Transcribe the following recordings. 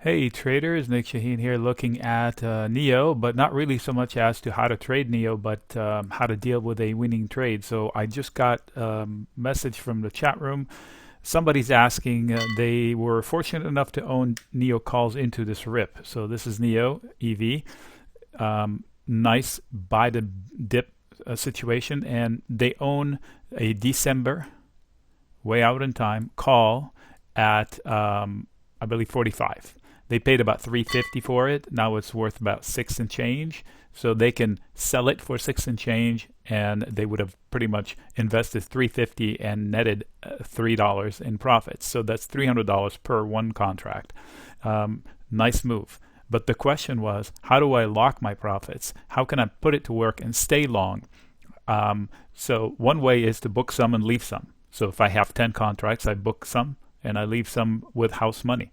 Hey traders, Nick Shaheen here looking at NEO, but not really so much as to how to trade NEO, but how to deal with a winning trade. So I just got a message from the chat room. Somebody's asking, they were fortunate enough to own NEO calls into this RIP. So this is NEO EV, nice buy the dip situation, and they own a December, way out in time, call at I believe 45. They paid about 350 for it. Now it's worth about six and change. So they can sell it for six and change, and they would have pretty much invested 350 and netted $3 in profits. So that's $300 per one contract. Nice move. But the question was, how do I lock my profits? How can I put it to work and stay long? So one way is to book some and leave some. So if I have 10 contracts, I book some and I leave some with house money.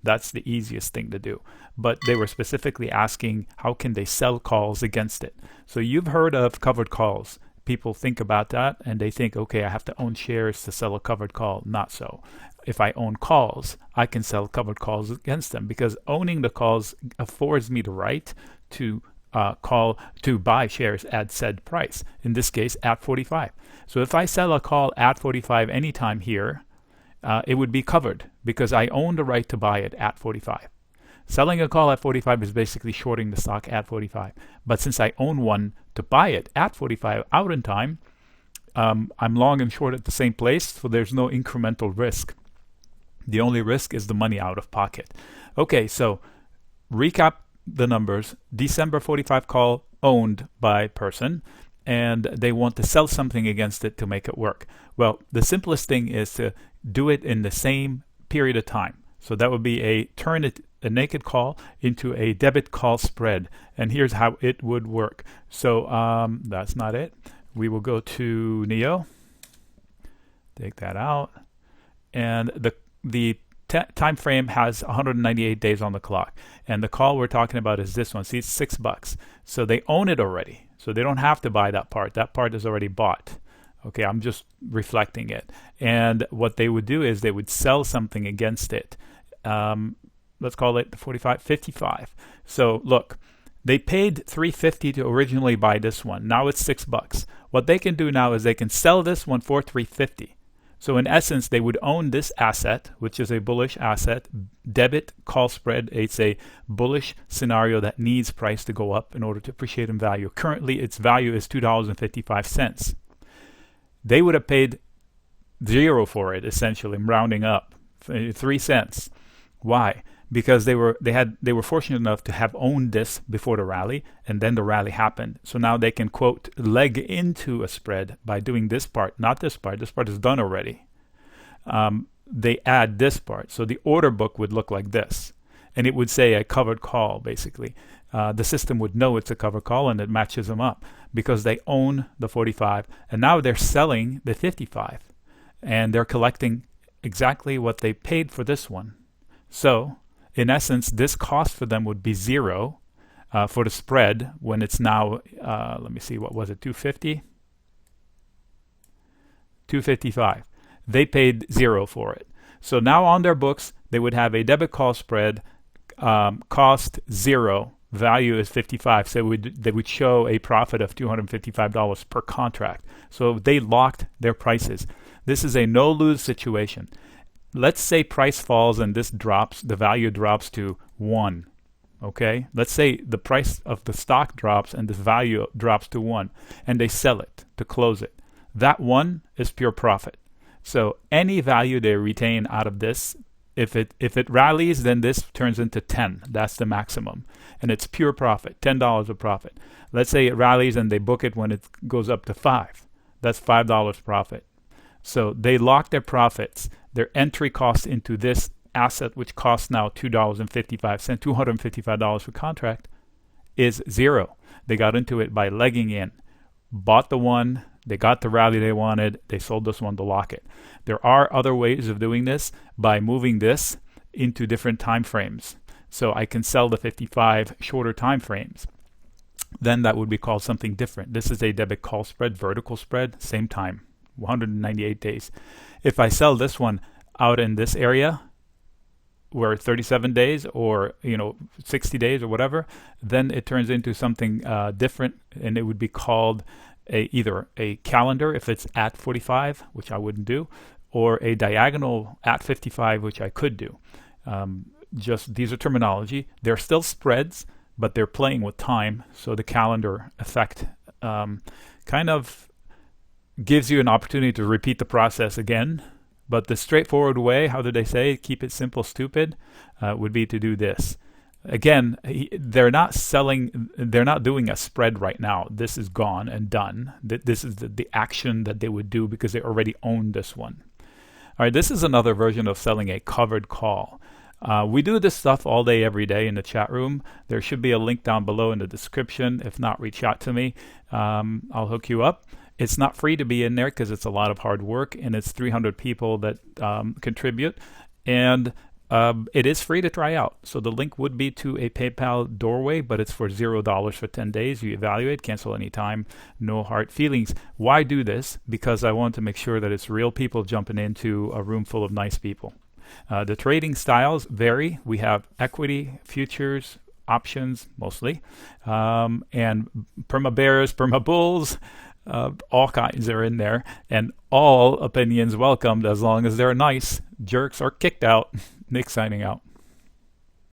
That's the easiest thing to do. But they were specifically asking, how can they sell calls against it? So you've heard of covered calls. People think about that and they think, okay, I have to own shares to sell a covered call. Not so. If I own calls, I can sell covered calls against them, because owning the calls affords me the right to buy shares at said price. In this case, at 45. So if I sell a call at 45 anytime here, it would be covered because I own the right to buy it at 45. Selling a call at 45 is basically shorting the stock at 45. But since I own one to buy it at 45 out in time, I'm long and short at the same place, so there's no incremental risk. The only risk is the money out of pocket. Okay, so recap the numbers. December 45 call owned by person, and they want to sell something against it to make it work. Well, the simplest thing is to do it in the same period of time. So that would be turn a naked call into a debit call spread. And here's how it would work. So that's not it. We will go to NEO. Take that out. And the time frame has 198 days on the clock. And the call we're talking about is this one. See, it's $6. So they own it already. So they don't have to buy that part. That part is already bought. Okay, I'm just reflecting it. And what they would do is they would sell something against it. Let's call it 45, 55. So look, they paid $350 to originally buy this one. Now it's $6. What they can do now is they can sell this one for $350. So in essence, they would own this asset, which is a bullish asset, debit call spread. It's a bullish scenario that needs price to go up in order to appreciate in value. Currently, its value is $2.55. They would have paid zero for it, essentially, rounding up, 3 cents. Why? Because they were fortunate enough to have owned this before the rally, and then the rally happened. So now they can, quote, leg into a spread by doing this part, not this part. This part is done already. They add this part. So the order book would look like this, and it would say a covered call, basically. The system would know it's a covered call, and it matches them up because they own the 45, and now they're selling the 55, and they're collecting exactly what they paid for this one. So in essence, this cost for them would be zero for the spread when it's now, let me see, what was it, 250? 255. They paid zero for it. So now on their books, they would have a debit call spread, cost zero, value is 55. So they would show a profit of $255 per contract. So they locked their prices. This is a no-lose situation. Let's say price falls and this drops, the value drops to 1. Okay? Let's say the price of the stock drops and the value drops to 1, and they sell it to close it. That 1 is pure profit. So any value they retain out of this, if it rallies, then this turns into 10. That's the maximum. And it's pure profit, $10 of profit. Let's say it rallies and they book it when it goes up to 5. That's $5 profit. So they lock their profits. Their entry cost into this asset, which costs now $2.55, $255 per contract, is zero. They got into it by legging in, bought the one, they got the rally they wanted, they sold this one to lock it. There are other ways of doing this by moving this into different time frames. So I can sell the 55 shorter time frames. Then that would be called something different. This is a debit call spread, vertical spread, same time. 198 days. If I sell this one out in this area, where 37 days or 60 days or whatever, then it turns into something different, and it would be called either a calendar if it's at 45, which I wouldn't do, or a diagonal at 55, which I could do. Just these are terminology. They're still spreads, but they're playing with time. So the calendar effect kind of gives you an opportunity to repeat the process again. But the straightforward way, how do they say, keep it simple, stupid, would be to do this. Again, they're not doing a spread right now. This is gone and done. This is the action that they would do because they already own this one. All right, this is another version of selling a covered call. We do this stuff all day, every day in the chat room. There should be a link down below in the description. If not, reach out to me. I'll hook you up. It's not free to be in there because it's a lot of hard work, and it's 300 people that contribute. And it is free to try out. So the link would be to a PayPal doorway, but it's for $0 for 10 days. You evaluate, cancel anytime, no hard feelings. Why do this? Because I want to make sure that it's real people jumping into a room full of nice people. The trading styles vary. We have equity, futures, options mostly, and perma bears, perma bulls. All kinds are in there, and all opinions welcomed as long as they're nice. Jerks are kicked out. Nick signing out.